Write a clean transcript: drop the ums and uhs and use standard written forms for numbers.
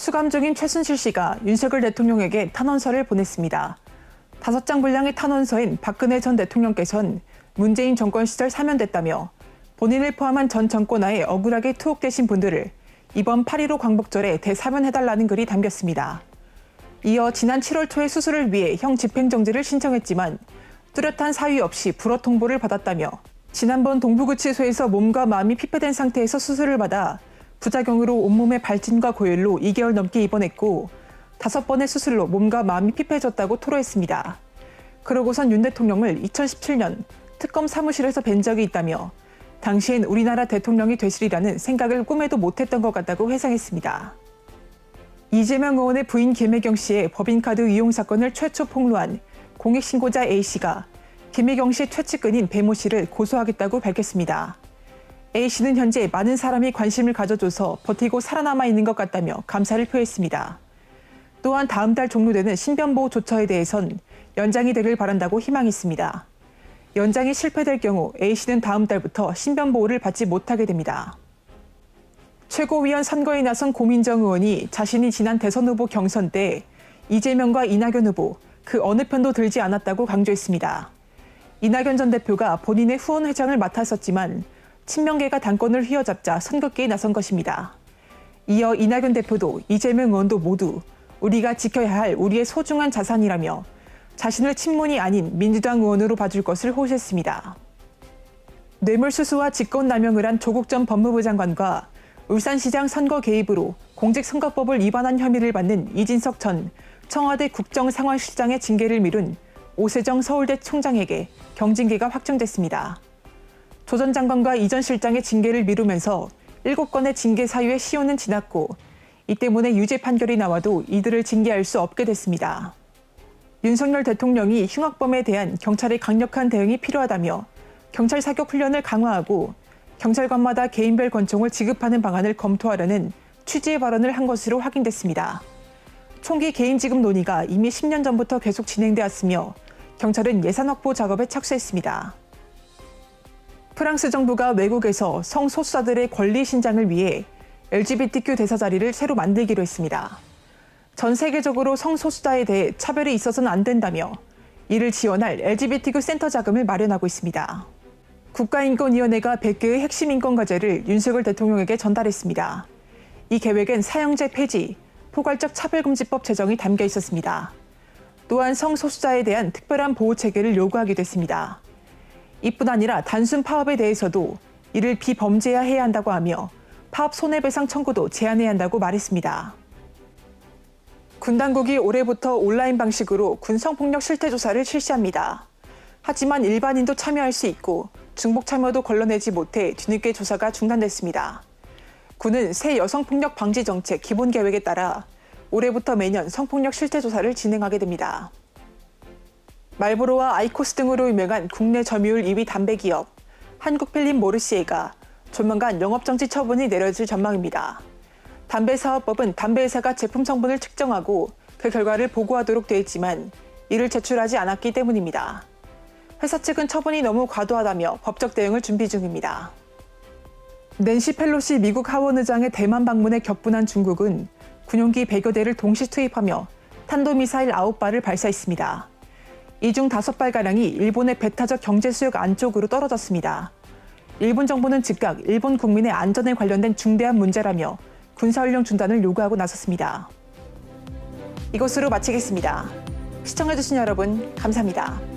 수감 중인 최순실 씨가 윤석열 대통령에게 탄원서를 보냈습니다. 5장 분량의 탄원서인 박근혜 전 대통령께서는 문재인 정권 시절 사면됐다며 본인을 포함한 전 정권하에 억울하게 투옥되신 분들을 이번 8.15 광복절에 대사면해달라는 글이 담겼습니다. 이어 지난 7월 초에 수술을 위해 형 집행정지를 신청했지만 뚜렷한 사유 없이 불허 통보를 받았다며 지난번 동부구치소에서 몸과 마음이 피폐된 상태에서 수술을 받아 부작용으로 온몸에 발진과 고열로 2개월 넘게 입원했고 5번의 수술로 몸과 마음이 피폐해졌다고 토로했습니다. 그러고선 윤 대통령을 2017년 특검 사무실에서 뵌 적이 있다며 당시엔 우리나라 대통령이 되시리라는 생각을 꿈에도 못했던 것 같다고 회상했습니다. 이재명 의원의 부인 김혜경 씨의 법인카드 이용 사건을 최초 폭로한 공익신고자 A씨가 김혜경 씨의 최측근인 배모 씨를 고소하겠다고 밝혔습니다. A씨는 현재 많은 사람이 관심을 가져줘서 버티고 살아남아 있는 것 같다며 감사를 표했습니다. 또한 다음 달 종료되는 신변보호 조처에 대해선 연장이 되길 바란다고 희망했습니다. 연장이 실패될 경우 A씨는 다음 달부터 신변보호를 받지 못하게 됩니다. 최고위원 선거에 나선 고민정 의원이 자신이 지난 대선 후보 경선 때 이재명과 이낙연 후보 그 어느 편도 들지 않았다고 강조했습니다. 이낙연 전 대표가 본인의 후원 회장을 맡았었지만 친명계가 당권을 휘어잡자 선긋기에 나선 것입니다. 이어 이낙연 대표도 이재명 의원도 모두 우리가 지켜야 할 우리의 소중한 자산이라며 자신을 친문이 아닌 민주당 의원으로 봐줄 것을 호소했습니다. 뇌물수수와 직권남용을 한 조국 전 법무부 장관과 울산시장 선거 개입으로 공직선거법을 위반한 혐의를 받는 이진석 전 청와대 국정상황실장의 징계를 미룬 오세정 서울대 총장에게 경징계가 확정됐습니다. 조 전 장관과 이 전 실장의 징계를 미루면서 7건의 징계 사유의 시효는 지났고 이 때문에 유죄 판결이 나와도 이들을 징계할 수 없게 됐습니다. 윤석열 대통령이 흉악범에 대한 경찰의 강력한 대응이 필요하다며 경찰 사격 훈련을 강화하고 경찰관마다 개인별 권총을 지급하는 방안을 검토하려는 취지의 발언을 한 것으로 확인됐습니다. 총기 개인 지급 논의가 이미 10년 전부터 계속 진행되었으며 경찰은 예산 확보 작업에 착수했습니다. 프랑스 정부가 외국에서 성소수자들의 권리 신장을 위해 LGBTQ 대사 자리를 새로 만들기로 했습니다. 전 세계적으로 성소수자에 대해 차별이 있어서는 안 된다며 이를 지원할 LGBTQ 센터 자금을 마련하고 있습니다. 국가인권위원회가 100개의 핵심 인권과제를 윤석열 대통령에게 전달했습니다. 이 계획엔 사형제 폐지, 포괄적 차별금지법 제정이 담겨 있었습니다. 또한 성소수자에 대한 특별한 보호체계를 요구하기도 했습니다. 이뿐 아니라 단순 파업에 대해서도 이를 비범죄화해야 한다고 하며 파업 손해배상 청구도 제한해야 한다고 말했습니다. 군 당국이 올해부터 온라인 방식으로 군 성폭력 실태 조사를 실시합니다. 하지만 일반인도 참여할 수 있고 중복 참여도 걸러내지 못해 뒤늦게 조사가 중단됐습니다. 군은 새 여성폭력 방지 정책 기본 계획에 따라 올해부터 매년 성폭력 실태 조사를 진행하게 됩니다. 말보로와 아이코스 등으로 유명한 국내 점유율 2위 담배 기업 한국필립 모르시에가 조만간 영업정지 처분이 내려질 전망입니다. 담배사업법은 담배회사가 제품 성분을 측정하고 그 결과를 보고하도록 되어 있지만 이를 제출하지 않았기 때문입니다. 회사 측은 처분이 너무 과도하다며 법적 대응을 준비 중입니다. 낸시 펠로시 미국 하원의장의 대만 방문에 격분한 중국은 군용기 100여 대를 동시 투입하며 탄도미사일 9발을 발사했습니다. 이 중 5발가량이 일본의 배타적 경제수역 안쪽으로 떨어졌습니다. 일본 정부는 즉각 일본 국민의 안전에 관련된 중대한 문제라며 군사훈련 중단을 요구하고 나섰습니다. 이것으로 마치겠습니다. 시청해주신 여러분 감사합니다.